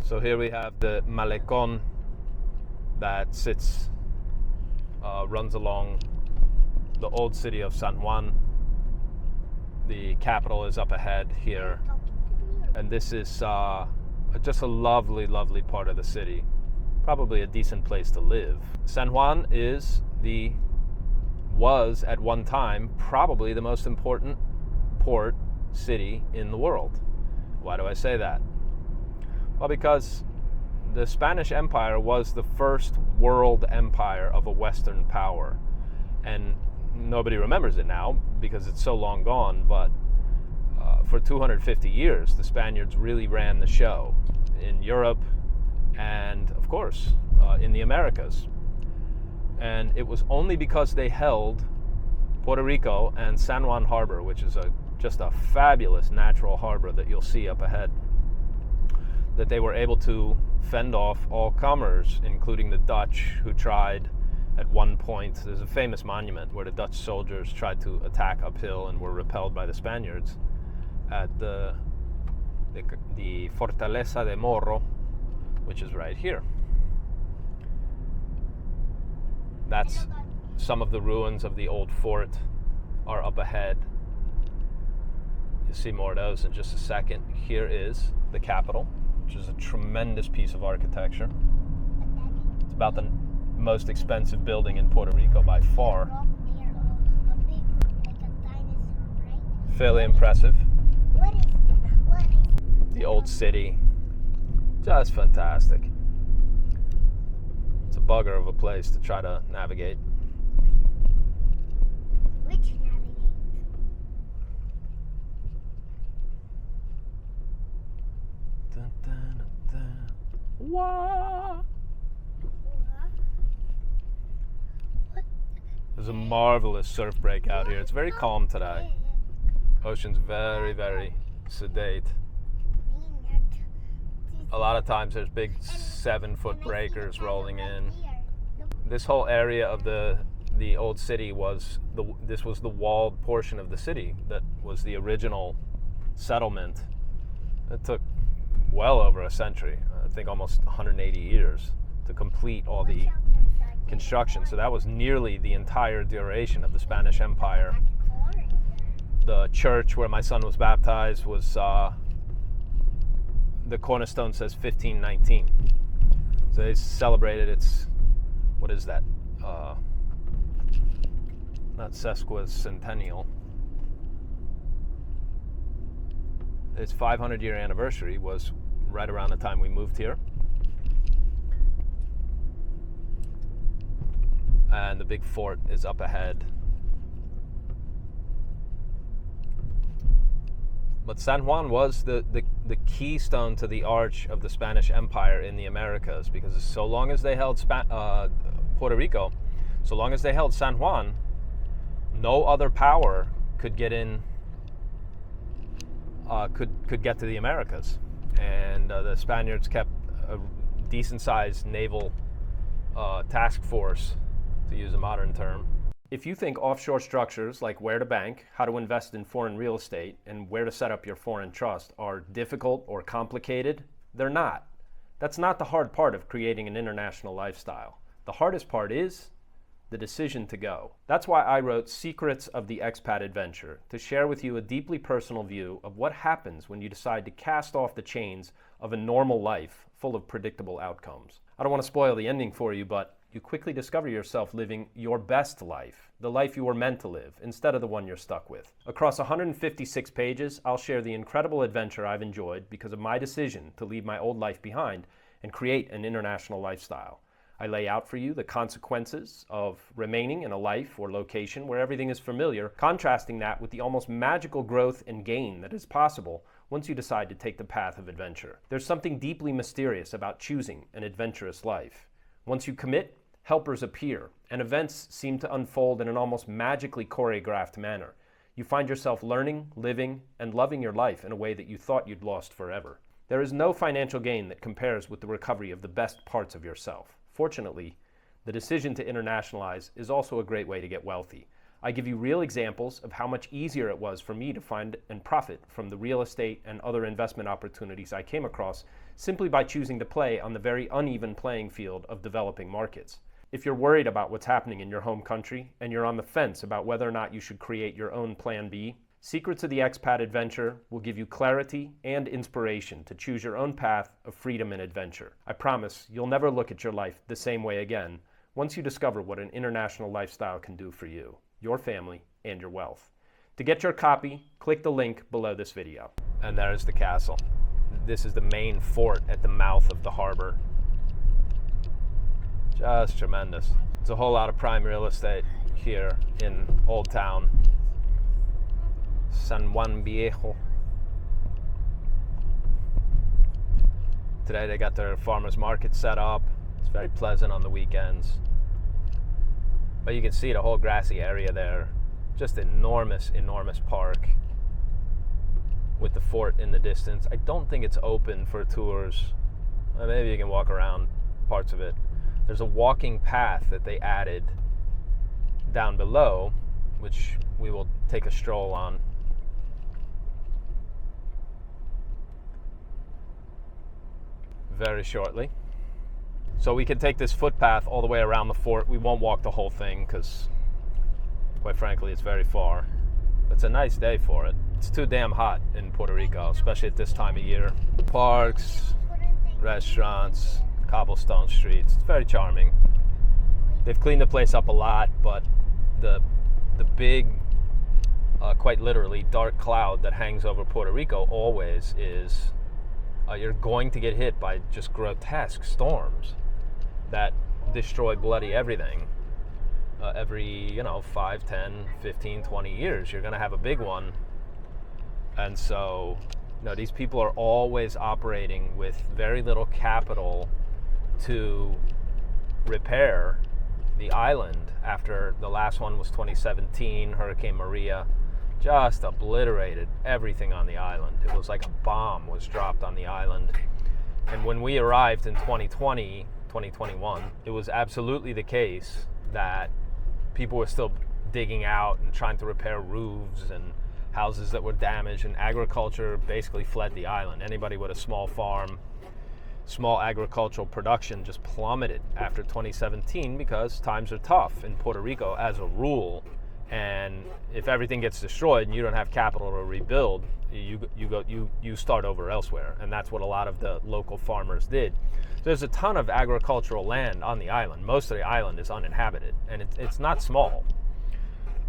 So here we have the Malecón that runs along the old city of San Juan. The capital is up ahead here, and this is just a lovely, lovely part of the city. Probably a decent place to live. San Juan was at one time probably the most important port city in the world. Why do I say that? Well, because the Spanish Empire was the first world empire of a Western power, and nobody remembers it now because it's so long gone, but for 250 years the Spaniards really ran the show in Europe and of course in the Americas. And it was only because they held Puerto Rico and San Juan Harbor, which is just a fabulous natural harbor that you'll see up ahead, that they were able to fend off all comers, including the Dutch, who tried at one point. There's a famous monument where the Dutch soldiers tried to attack uphill and were repelled by the Spaniards at the Fortaleza de Morro, which is right here. That's some of the ruins of the old fort are up ahead. You'll see more of those in just a second. Here is the capital, which is a tremendous piece of architecture. It's about the most expensive building in Puerto Rico by far. Fairly impressive. The old city, just fantastic. It's a bugger of a place to try to navigate. Which navigate? Dun, dun, dun, dun. Wah! There's a marvelous surf break out here. It's very calm today. Ocean's very, very sedate. A lot of times there's big 7-foot breakers rolling in. This whole area of the old city was the walled portion of the city that was the original settlement. It took well over a century, I think almost 180 years, to complete all the construction. So that was nearly the entire duration of the Spanish Empire. The church where my son was baptized was the cornerstone says 1519. So they celebrated its, what is that? Not sesquicentennial. Its 500-year anniversary was right around the time we moved here. And the big fort is up ahead. But San Juan was the keystone to the arch of the Spanish Empire in the Americas, because so long as they held Puerto Rico, so long as they held San Juan, no other power could get in, could get to the Americas. And the Spaniards kept a decent-sized naval task force, to use a modern term. If you think offshore structures like where to bank, how to invest in foreign real estate, and where to set up your foreign trust are difficult or complicated, they're not. That's not the hard part of creating an international lifestyle. The hardest part is the decision to go. That's why I wrote Secrets of the Expat Adventure, to share with you a deeply personal view of what happens when you decide to cast off the chains of a normal life full of predictable outcomes. I don't want to spoil the ending for you, but you quickly discover yourself living your best life, the life you were meant to live, instead of the one you're stuck with. Across 156 pages, I'll share the incredible adventure I've enjoyed because of my decision to leave my old life behind and create an international lifestyle. I lay out for you the consequences of remaining in a life or location where everything is familiar, contrasting that with the almost magical growth and gain that is possible once you decide to take the path of adventure. There's something deeply mysterious about choosing an adventurous life. Once you commit, helpers appear, and events seem to unfold in an almost magically choreographed manner. You find yourself learning, living, and loving your life in a way that you thought you'd lost forever. There is no financial gain that compares with the recovery of the best parts of yourself. Fortunately, the decision to internationalize is also a great way to get wealthy. I give you real examples of how much easier it was for me to find and profit from the real estate and other investment opportunities I came across simply by choosing to play on the very uneven playing field of developing markets. If you're worried about what's happening in your home country and you're on the fence about whether or not you should create your own plan B, Secrets of the Expat Adventure will give you clarity and inspiration to choose your own path of freedom and adventure. I promise you'll never look at your life the same way again once you discover what an international lifestyle can do for you, your family, and your wealth. To get your copy, click the link below this video. And there's the castle. This is the main fort at the mouth of the harbor. Just tremendous. There's a whole lot of prime real estate here in Old Town. San Juan Viejo. Today they got their farmers market set up. It's very pleasant on the weekends. But you can see the whole grassy area there. Just enormous, enormous park with the fort in the distance. I don't think it's open for tours. Maybe you can walk around parts of it. There's a walking path that they added down below, which we will take a stroll on. Very shortly. So we can take this footpath all the way around the fort. We won't walk the whole thing because, quite frankly, it's very far. But it's a nice day for it. It's too damn hot in Puerto Rico, especially at this time of year. Parks, restaurants, cobblestone streets. It's very charming. They've cleaned the place up a lot, but the big, quite literally, dark cloud that hangs over Puerto Rico always is you're going to get hit by just grotesque storms that destroy bloody everything. Every 5, 10, 15, 20 years you're going to have a big one. And so these people are always operating with very little capital to repair the island. After the last one was 2017, Hurricane Maria just obliterated everything on the island. It was like a bomb was dropped on the island. And when we arrived in 2021, it was absolutely the case that people were still digging out and trying to repair roofs and houses that were damaged, and agriculture basically fled the island. Anybody with a small farm, small agricultural production just plummeted after 2017 because times are tough in Puerto Rico as a rule. And if everything gets destroyed and you don't have capital to rebuild, you start over elsewhere. And that's what a lot of the local farmers did. There's a ton of agricultural land on the island. Most of the island is uninhabited, and it's not small.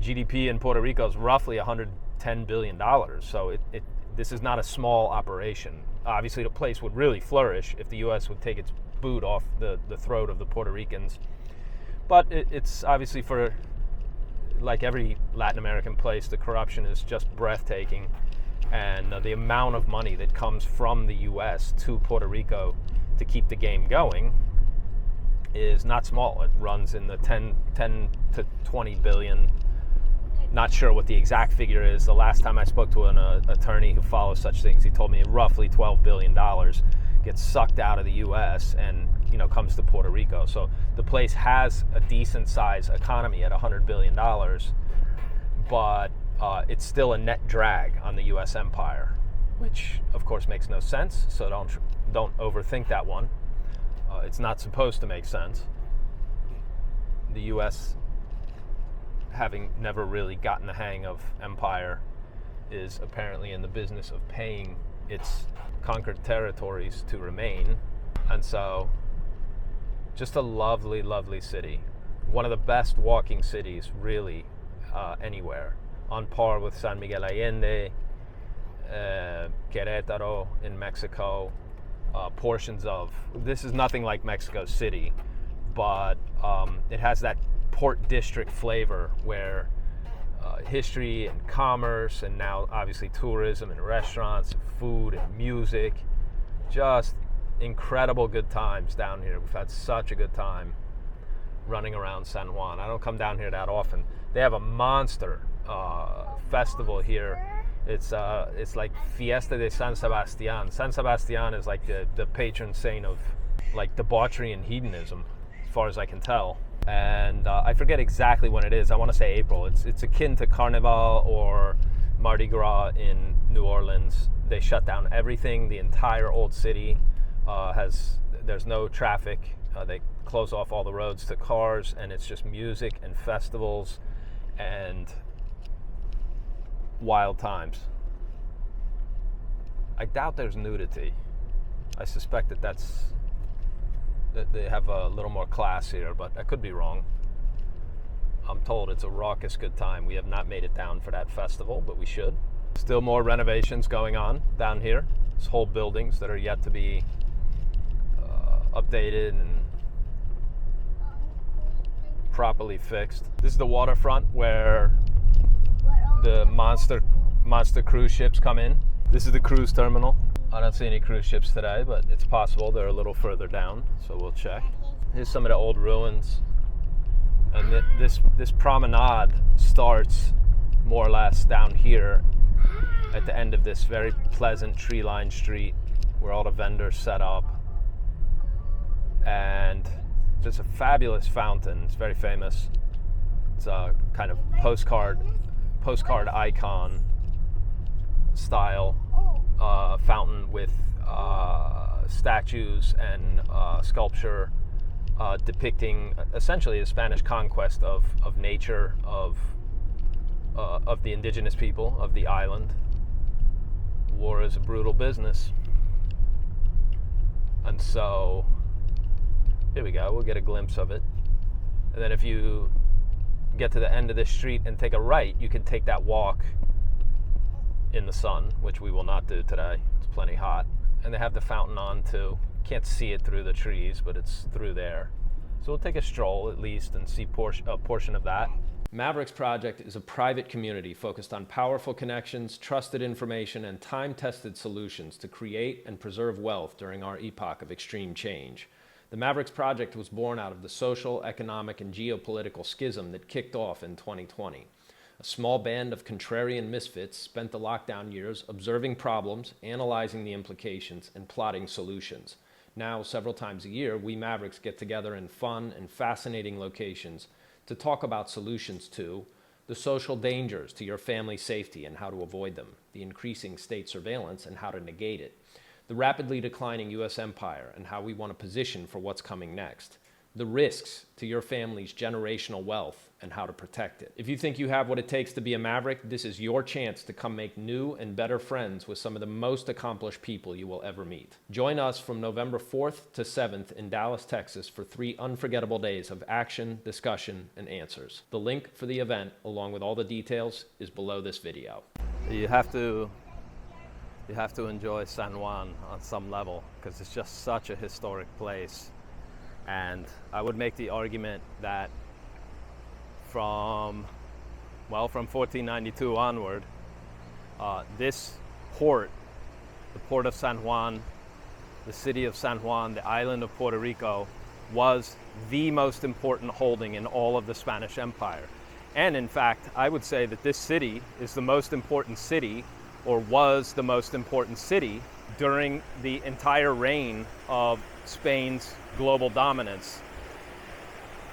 GDP in Puerto Rico is roughly $110 billion. So this is not a small operation. Obviously, the place would really flourish if the U.S. would take its boot off the throat of the Puerto Ricans. But it's obviously, for like every Latin American place, the corruption is just breathtaking. And the amount of money that comes from the U.S. to Puerto Rico to keep the game going is not small. It runs in the 10 to 20 billion. Not sure what the exact figure is. The last time I spoke to an attorney who follows such things, he told me roughly $12 billion gets sucked out of the U.S. and comes to Puerto Rico. So the place has a decent size economy at $100 billion, but it's still a net drag on the U.S. empire, which of course makes no sense. So don't overthink that one. It's not supposed to make sense. The U.S., having never really gotten the hang of empire, is apparently in the business of paying its conquered territories to remain. And so just a lovely, lovely city. One of the best walking cities, really, anywhere. On par with San Miguel Allende, Querétaro in Mexico, portions of. This is nothing like Mexico City, but it has that port district flavor where history and commerce, and now obviously tourism and restaurants and food and music, just incredible good times down here. We've had such a good time running around San Juan. I don't come down here that often. They have a monster festival here. It's like Fiesta de San Sebastián. San Sebastián is like the patron saint of like debauchery and hedonism, as far as I can tell. And I forget exactly when it is. I want to say April. It's akin to Carnival or Mardi Gras in New Orleans. They shut down everything, the entire old city. there's no traffic. They close off all the roads to cars, and it's just music and festivals and wild times. I doubt there's nudity. I suspect that they have a little more class here, but I could be wrong. I'm told it's a raucous good time. We have not made it down for that festival, but we should. Still more renovations going on down here. There's whole buildings that are yet to be updated and properly fixed. This is the waterfront where the monster cruise ships come in. This is the cruise terminal. I don't see any cruise ships today, but it's possible they're a little further down, so we'll check. Here's some of the old ruins. And this promenade starts more or less down here at the end of this very pleasant tree-lined street where all the vendors set up. And there's a fabulous fountain. It's very famous. It's a kind of postcard icon style fountain with statues and sculpture depicting essentially the Spanish conquest of nature, of the indigenous people of the island. War is a brutal business. And so, here we go, we'll get a glimpse of it. And then if you get to the end of this street and take a right, you can take that walk in the sun, which we will not do today. It's plenty hot. And they have the fountain on too. Can't see it through the trees, but it's through there. So we'll take a stroll at least and see a portion of that. Mavericks Project is a private community focused on powerful connections, trusted information, and time-tested solutions to create and preserve wealth during our epoch of extreme change. The Mavericks Project was born out of the social, economic, and geopolitical schism that kicked off in 2020. A small band of contrarian misfits spent the lockdown years observing problems, analyzing the implications, and plotting solutions. Now, several times a year, we Mavericks get together in fun and fascinating locations to talk about solutions to the social dangers to your family's safety and how to avoid them, the increasing state surveillance and how to negate it, the rapidly declining U.S. empire and how we want to position for what's coming next, the risks to your family's generational wealth and how to protect it. If you think you have what it takes to be a Maverick, this is your chance to come make new and better friends with some of the most accomplished people you will ever meet. Join us from November 4th to 7th in Dallas, Texas for 3 unforgettable days of action, discussion, and answers. The link for the event, along with all the details, is below this video. You have to enjoy San Juan on some level because it's just such a historic place. And I would make the argument that from 1492 onward, this port, the port of San Juan, the city of San Juan, the island of Puerto Rico, was the most important holding in all of the Spanish Empire. And in fact, I would say that this city is the most important city, or was the most important city, during the entire reign of Spain's global dominance,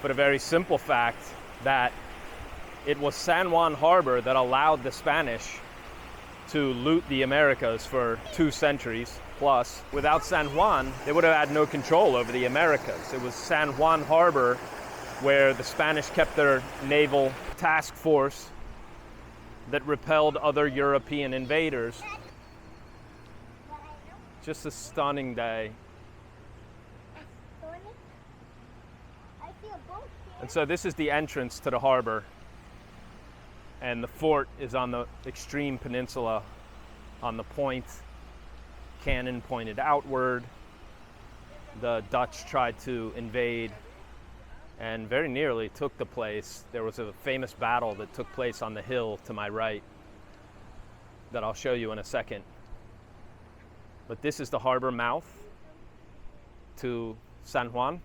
for the very simple fact that it was San Juan Harbor that allowed the Spanish to loot the Americas for 2 centuries plus. Without San Juan, they would have had no control over the Americas. It was San Juan Harbor where the Spanish kept their naval task force that repelled other European invaders. Just a stunning day. And so this is the entrance to the harbor, and the fort is on the extreme peninsula on the point, cannon pointed outward. The Dutch tried to invade and very nearly took the place. There was a famous battle that took place on the hill to my right that I'll show you in a second. But this is the harbor mouth to San Juan.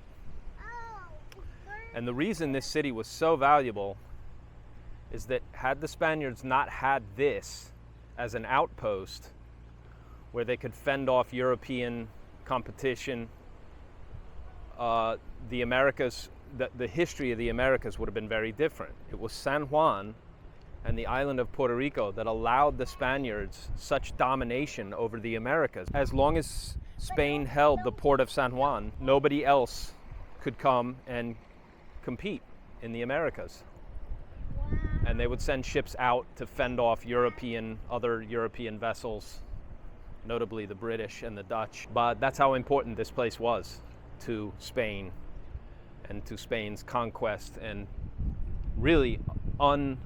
And the reason this city was so valuable is that had the Spaniards not had this as an outpost where they could fend off European competition, the Americas, the history of the Americas would have been very different. It was San Juan and the island of Puerto Rico that allowed the Spaniards such domination over the Americas. As long as Spain held the port of San Juan, nobody else could come and compete in the Americas. And they would send ships out to fend off other European vessels, notably the British and the Dutch. But that's how important this place was to Spain and to Spain's conquest and really unrivaled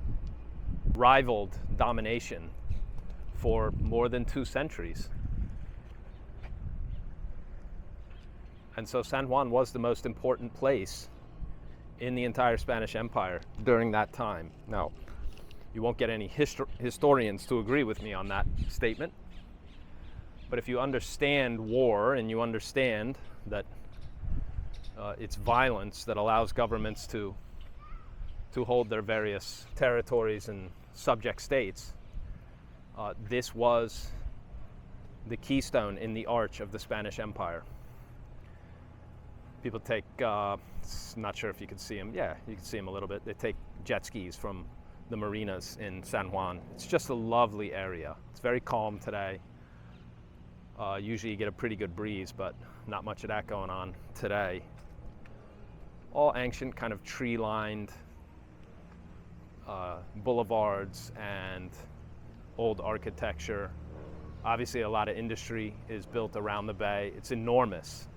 domination for more than 2 centuries. And so San Juan was the most important place in the entire Spanish Empire during that time. Now, you won't get any historians to agree with me on that statement, but if you understand war and you understand that it's violence that allows governments to hold their various territories and subject states, this was the keystone in the arch of the Spanish Empire. People take, not sure if you can see them. Yeah, you can see them a little bit. They take jet skis from the marinas in San Juan. It's just a lovely area. It's very calm today. Usually you get a pretty good breeze, but not much of that going on today. All ancient, kind of tree-lined boulevards and old architecture. Obviously a lot of industry is built around the bay. It's enormous.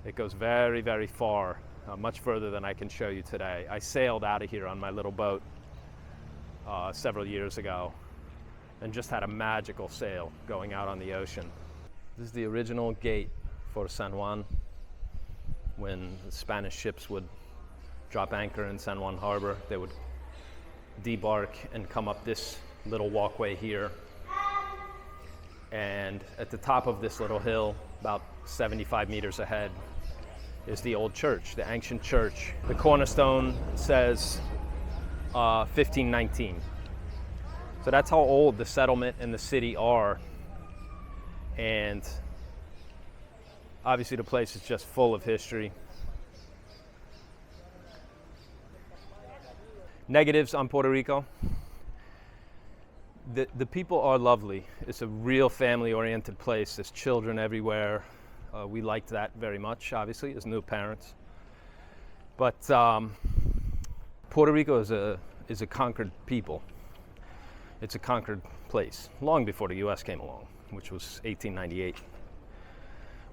It goes very, very far, much further than I can show you today. I sailed out of here on my little boat several years ago and just had a magical sail going out on the ocean. This is the original gate for San Juan. When the Spanish ships would drop anchor in San Juan Harbor, they would debark and come up this little walkway here. And at the top of this little hill, about 75 meters ahead, is the old church, the ancient church. The cornerstone says 1519. So that's how old the settlement and the city are. And obviously the place is just full of history. Negatives on Puerto Rico. The people are lovely. It's a real family-oriented place. There's children everywhere. We liked that very much, obviously, as new parents. But Puerto Rico is a conquered people. It's a conquered place, long before the U.S. came along, which was 1898,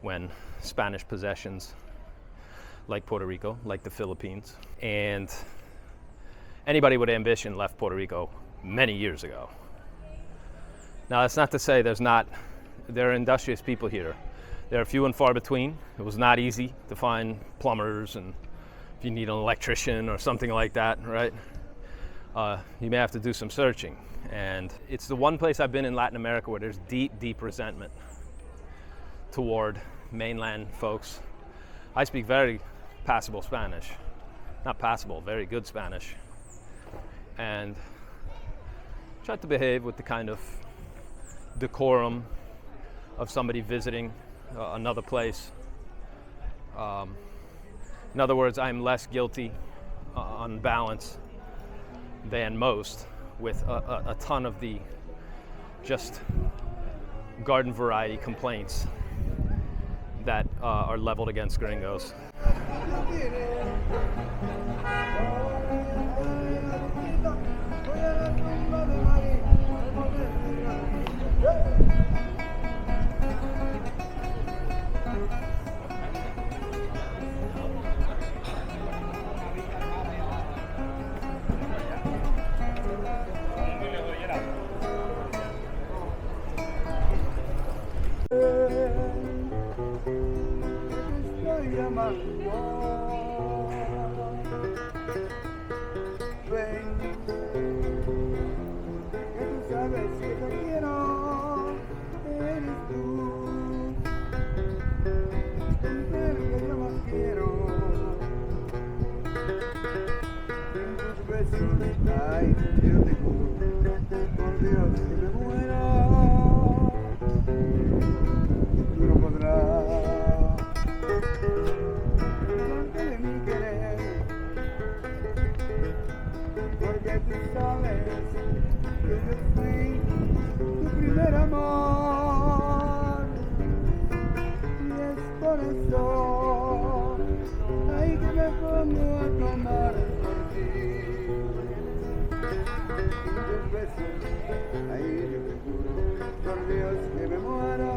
when Spanish possessions, like Puerto Rico, like the Philippines, and anybody with ambition left Puerto Rico many years ago. Now, that's not to say there are industrious people here. They're few and far between. It was not easy to find plumbers, and if you need an electrician or something like that, right? You may have to do some searching. And it's the one place I've been in Latin America where there's deep, deep resentment toward mainland folks. I speak very passable Spanish. Not passable, very good Spanish. And try to behave with the kind of decorum of somebody visiting another place. In other words, I'm less guilty on balance than most, with a ton of the just garden variety complaints that are leveled against gringos. beso, ay que me pongo a tomar por ti. Un beso, ay yo te juro, por Dios que me muero.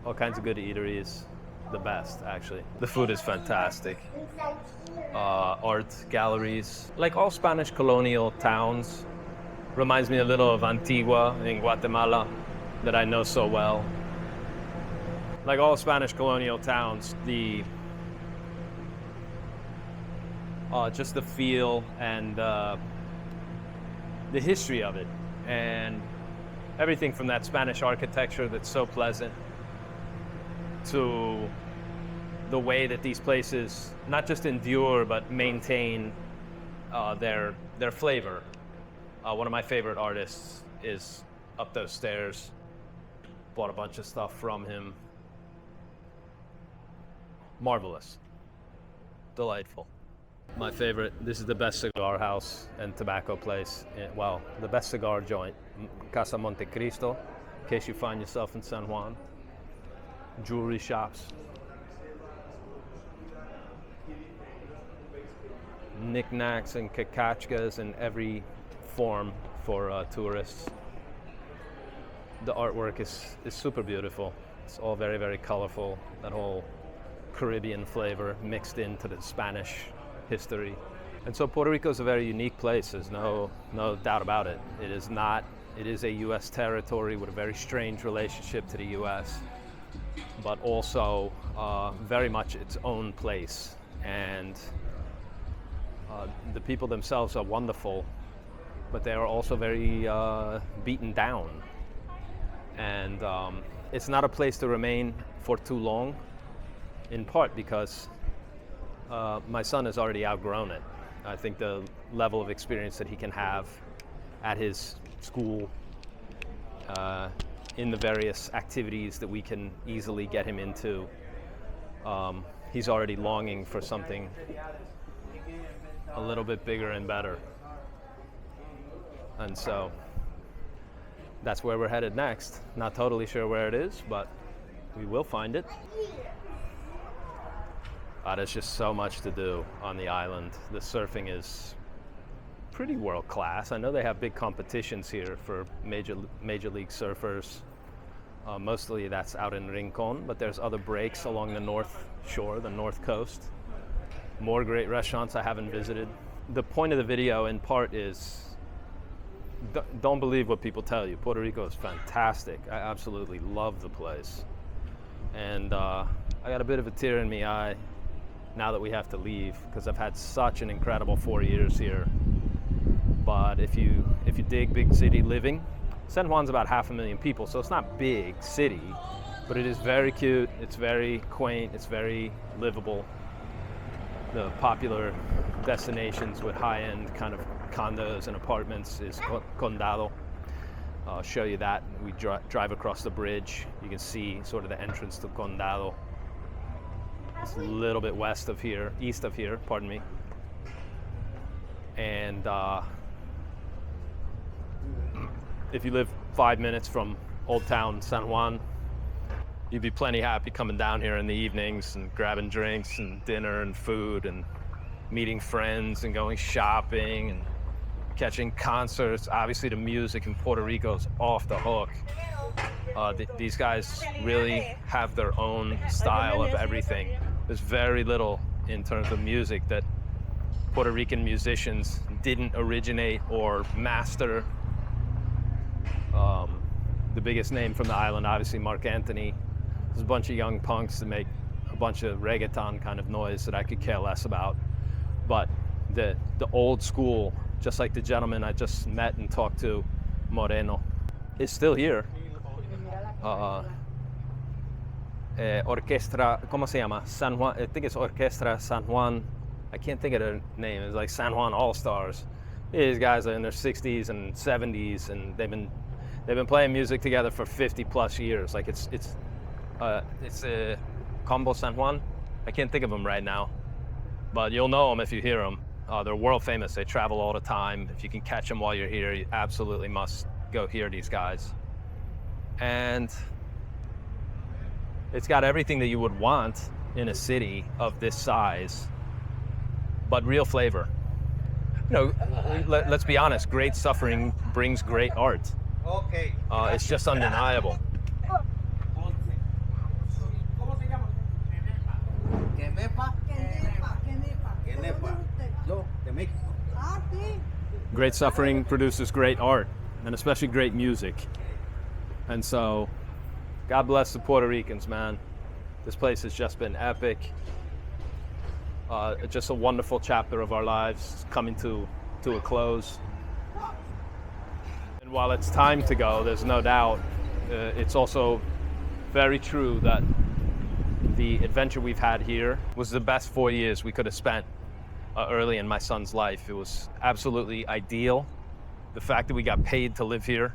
All kinds of good eateries, the best actually. The food is fantastic. Art galleries, like all Spanish colonial towns. Reminds me a little of Antigua in Guatemala that I know so well. Like all Spanish colonial towns, just the feel and the history of it, and everything from that Spanish architecture that's so pleasant to the way that these places not just endure but maintain their flavor. One of my favorite artists is up those stairs. Bought a bunch of stuff from him. Marvelous. Delightful. My favorite, this is the best cigar house and tobacco place. Well, the best cigar joint, Casa Montecristo, in case you find yourself in San Juan. Jewelry shops. Knickknacks and kakachkas in every form for tourists. The artwork is super beautiful. It's all very, very colorful. That whole Caribbean flavor mixed into the Spanish history. And so Puerto Rico is a very unique place. There's no doubt about it. It is a U.S. territory with a very strange relationship to the U.S., but also very much its own place. And the people themselves are wonderful, but they are also very beaten down. And it's not a place to remain for too long, in part because my son has already outgrown it. I think the level of experience that he can have at his school, in the various activities that we can easily get him into, he's already longing for something a little bit bigger and better. And so that's where we're headed next. Not totally sure where it is, but we will find it. There's just so much to do on the island. The surfing is pretty world class. I know they have big competitions here for major league surfers. Mostly that's out in Rincon, but there's other breaks along the north shore, the north coast. More great restaurants I haven't visited. The point of the video in part is don't believe what people tell you. Puerto Rico is fantastic. I absolutely love the place. And I got a bit of a tear in my eye now that we have to leave, because I've had such an incredible 4 years here. But if you dig big city living, San Juan's about 500,000 people, so it's not big city, but it is very cute, it's very quaint, it's very livable. The popular destinations with high-end kind of condos and apartments is Condado. I'll show you that. We drive across the bridge. You can see sort of the entrance to Condado. It's a little bit east of here, pardon me. And if you live 5 minutes from Old Town San Juan, you'd be plenty happy coming down here in the evenings and grabbing drinks and dinner and food and meeting friends and going shopping and catching concerts. Obviously the music in Puerto Rico is off the hook. These guys really have their own style of everything. There's very little in terms of music that Puerto Rican musicians didn't originate or master. The biggest name from the island, obviously Mark Anthony. There's a bunch of young punks that make a bunch of reggaeton kind of noise that I could care less about. But the old school, just like the gentleman I just met and talked to, Moreno, is still here. Orquestra, ¿cómo se llama? San Juan, I think it's Orquestra San Juan. I can't think of their name. It's like San Juan All-Stars. These guys are in their 60s and 70s, and they've been playing music together for 50 plus years. Like it's Combo San Juan. I can't think of them right now, but you'll know them if you hear them. They're world famous. They travel all the time. If you can catch them while you're here, you absolutely must go hear these guys. And it's got everything that you would want in a city of this size, but real flavor. You know, let's be honest, great suffering brings great art. Okay. It's just undeniable. Great suffering produces great art, and especially great music. And so, God bless the Puerto Ricans, man. This place has just been epic. Just a wonderful chapter of our lives coming to a close. And while it's time to go, there's no doubt, it's also very true that the adventure we've had here was the best 4 years we could have spent early in my son's life. It was absolutely ideal. The fact that we got paid to live here,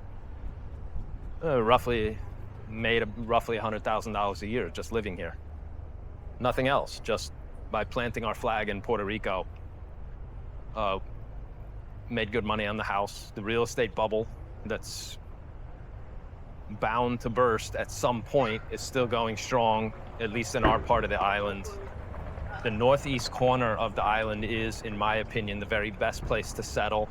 made roughly $100,000 a year just living here. Nothing else, just by planting our flag in Puerto Rico. Made good money on the house. The real estate bubble that's bound to burst at some point is still going strong, at least in our part of the island. The northeast corner of the island is, in my opinion, the very best place to settle.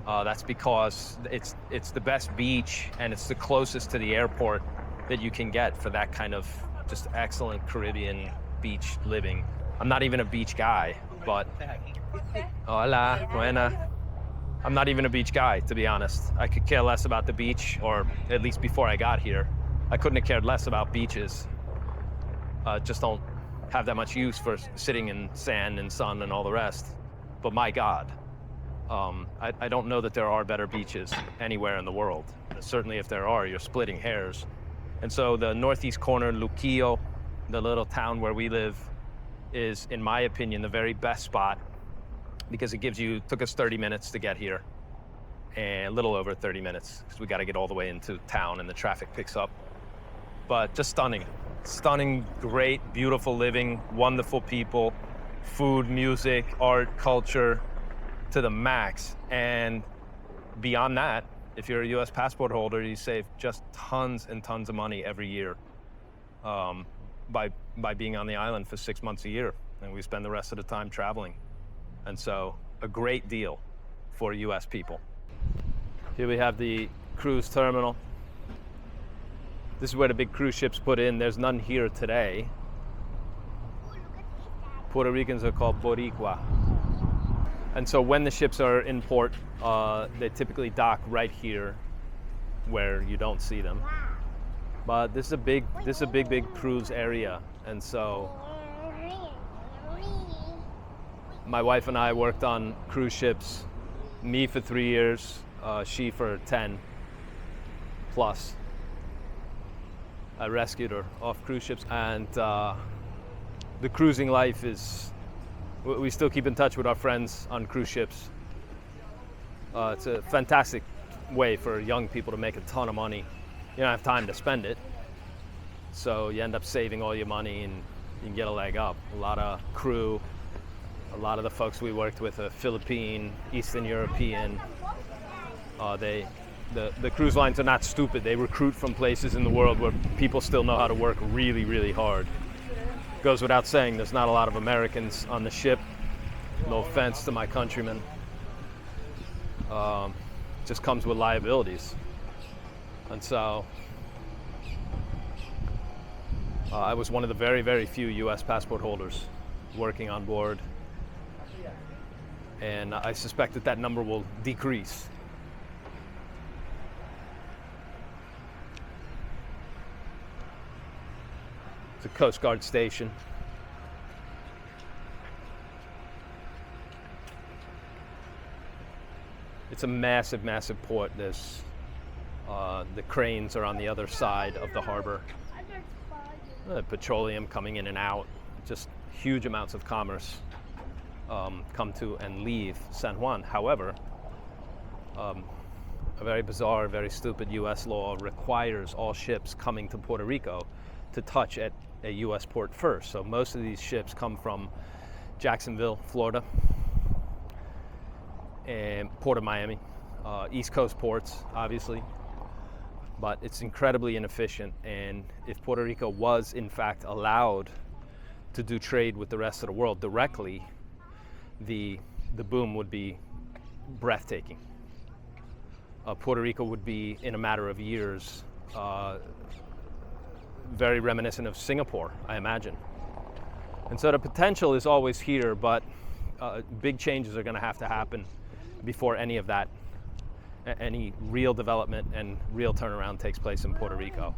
That's because it's the best beach and it's the closest to the airport that you can get for that kind of just excellent Caribbean beach living. I'm not even a beach guy, but hola, buena. I'm not even a beach guy, to be honest. I could care less about the beach, or at least before I got here, I couldn't have cared less about beaches. Just don't have that much use for sitting in sand and sun and all the rest. But my God, I don't know that there are better beaches anywhere in the world. Certainly if there are, you're splitting hairs. And so the northeast corner, Luquillo, the little town where we live, is, in my opinion, the very best spot because it took us 30 minutes to get here, and a little over 30 minutes because we got to get all the way into town and the traffic picks up. But just stunning. Stunning, great, beautiful living, wonderful people, food, music, art, culture to the max. And beyond that, if you're a US passport holder, you save just tons and tons of money every year by being on the island for 6 months a year. And we spend the rest of the time traveling. And so a great deal for US people. Here we have the cruise terminal. This is where the big cruise ships put in. There's none here today. Puerto Ricans are called Boricua. And so when the ships are in port, they typically dock right here where you don't see them. But this is a big cruise area. And so my wife and I worked on cruise ships, me for 3 years, she for 10 plus. I rescued her off cruise ships, and the cruising life is, we still keep in touch with our friends on cruise ships. It's a fantastic way for young people to make a ton of money. You don't have time to spend it, so you end up saving all your money and you can get a leg up. A lot of crew, a lot of the folks we worked with are Philippine, Eastern European. The cruise lines are not stupid. They recruit from places in the world where people still know how to work really, really hard. Goes without saying, there's not a lot of Americans on the ship. No offense to my countrymen. Just comes with liabilities. And so I was one of the very, very few US passport holders working on board. And I suspect that number will decrease. It's a Coast Guard station. It's a massive, massive port. There's the cranes are on the other side of the harbor. Petroleum coming in and out. Just huge amounts of commerce come to and leave San Juan. However, a very bizarre, very stupid U.S. law requires all ships coming to Puerto Rico to touch at a U.S. port first. So most of these ships come from Jacksonville, Florida, and Port of Miami, East Coast ports, obviously. But it's incredibly inefficient, and if Puerto Rico was in fact allowed to do trade with the rest of the world directly, the boom would be breathtaking. Puerto Rico would be, in a matter of years, very reminiscent of Singapore, I imagine. And so the potential is always here, but big changes are going to have to happen before any of that, any real development and real turnaround takes place in Puerto Rico.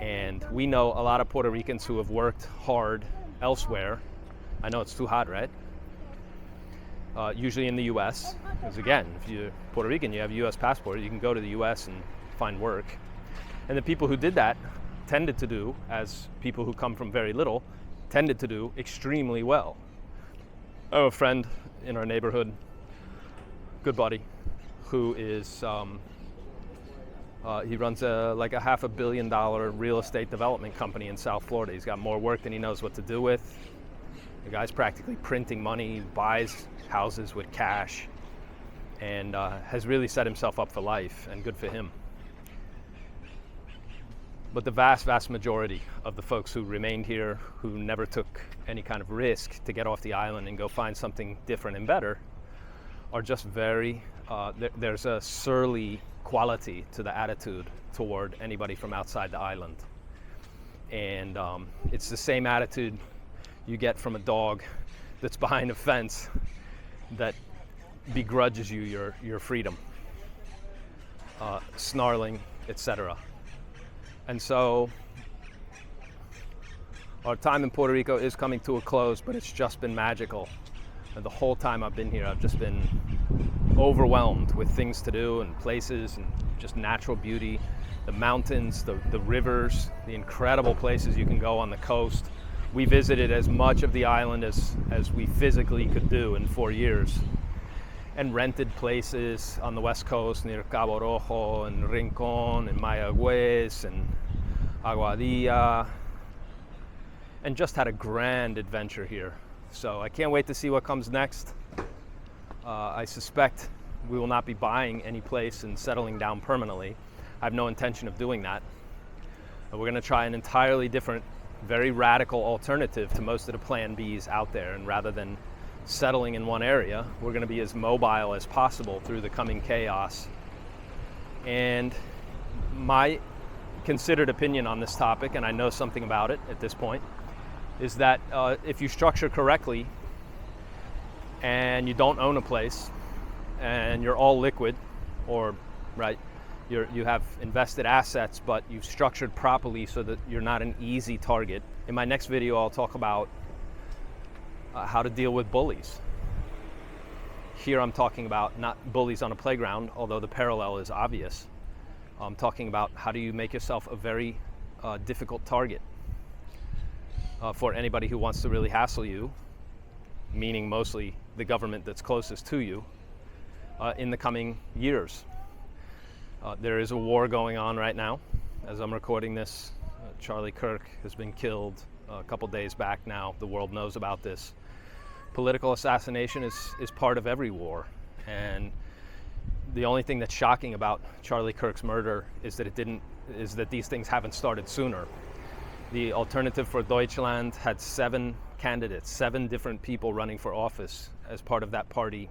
And we know a lot of Puerto Ricans who have worked hard elsewhere. I know it's too hot, right? Usually in the US, because again, if you're Puerto Rican, you have a US passport, you can go to the US and find work. And the people who did that tended to do, as people who come from very little, tended to do extremely well. I have a friend in our neighborhood, good buddy, who is, he runs like a $500 million real estate development company in South Florida. He's got more work than he knows what to do with. The guy's practically printing money, he buys houses with cash, and has really set himself up for life, and good for him. But the vast majority of the folks who remained here, who never took any kind of risk to get off the island and go find something different and better, are just very, there's a surly quality to the attitude toward anybody from outside the island. And it's the same attitude you get from a dog that's behind a fence that begrudges you your freedom, snarling, etc. And so our time in Puerto Rico is coming to a close, but it's just been magical. And the whole time I've been here, I've just been overwhelmed with things to do and places and just natural beauty, the mountains, the rivers, the incredible places you can go on the coast. We visited as much of the island as we physically could do in 4 years, and rented places on the west coast near Cabo Rojo and Rincon and Mayagüez and Aguadilla, and just had a grand adventure here. So I can't wait to see what comes next. I suspect we will not be buying any place and settling down permanently. I have no intention of doing that. We're going to try an entirely different, very radical alternative to most of the plan Bs out there, and rather than settling in one area, we're going to be as mobile as possible through the coming chaos. And my considered opinion on this topic, and I know something about it at this point, is that if you structure correctly and you don't own a place and you're all liquid, or right, you have invested assets, but you've structured properly so that you're not an easy target. In my next video, I'll talk about how to deal with bullies. Here I'm talking about not bullies on a playground, although the parallel is obvious. I'm talking about how do you make yourself a very difficult target for anybody who wants to really hassle you, meaning mostly the government that's closest to you, in the coming years. There is a war going on right now. As I'm recording this, Charlie Kirk has been killed a couple days back now. The world knows about this. Political assassination is part of every war, and the only thing that's shocking about Charlie Kirk's murder is that these things haven't started sooner. The Alternative for Deutschland had 7 candidates, 7 different people running for office as part of that party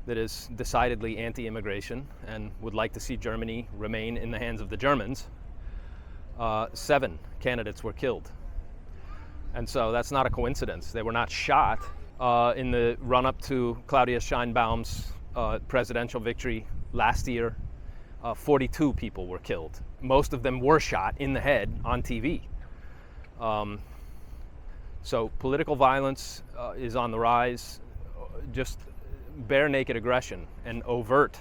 that is decidedly anti-immigration and would like to see Germany remain in the hands of the Germans. 7 candidates were killed. And so that's not a coincidence. They were not shot. In the run-up to Claudia Sheinbaum's presidential victory last year, 42 people were killed. Most of them were shot in the head on TV. So political violence is on the rise. Just bare naked aggression and overt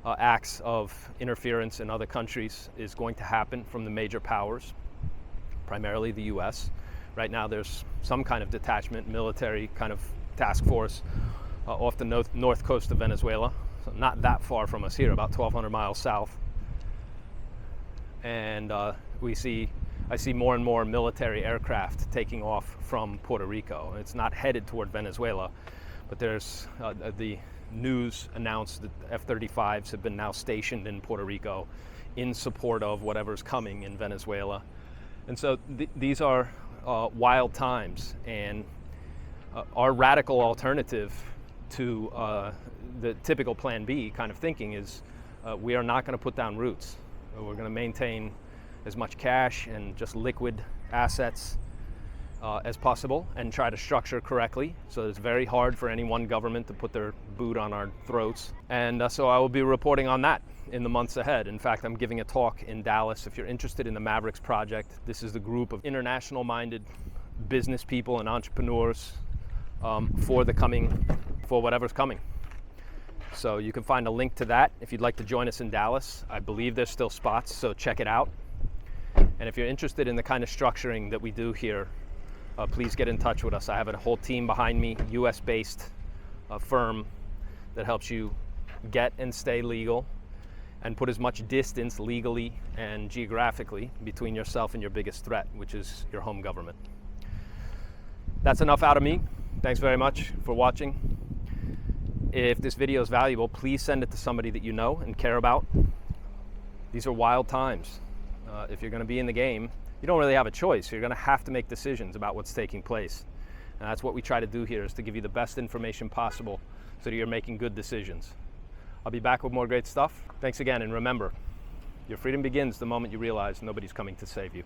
acts of interference in other countries is going to happen from the major powers, primarily the US. Right now there's some kind of detachment, military kind of task force off the north coast of Venezuela, so not that far from us here, about 1,200 miles south. And I see more and more military aircraft taking off from Puerto Rico. It's not headed toward Venezuela, But there's the news announced that F-35s have been now stationed in Puerto Rico in support of whatever's coming in Venezuela. And so these are wild times, and our radical alternative to the typical plan B kind of thinking is we are not going to put down roots. We're going to maintain as much cash and just liquid assets as possible and try to structure correctly. So it's very hard for any one government to put their boot on our throats. And so I will be reporting on that in the months ahead. In fact, I'm giving a talk in Dallas. If you're interested in the Mavericks Project, this is the group of international-minded business people and entrepreneurs for whatever's coming. So you can find a link to that if you'd like to join us in Dallas. I believe there's still spots, so check it out. And if you're interested in the kind of structuring that we do here, please get in touch with us. I have a whole team behind me, US-based firm that helps you get and stay legal and put as much distance legally and geographically between yourself and your biggest threat, which is your home government. That's enough out of me. Thanks very much for watching. If this video is valuable, please send it to somebody that you know and care about. These are wild times. If you're going to be in the game, you don't really have a choice. You're going to have to make decisions about what's taking place. And that's what we try to do here, is to give you the best information possible so that you're making good decisions. I'll be back with more great stuff. Thanks again, and remember, your freedom begins the moment you realize nobody's coming to save you.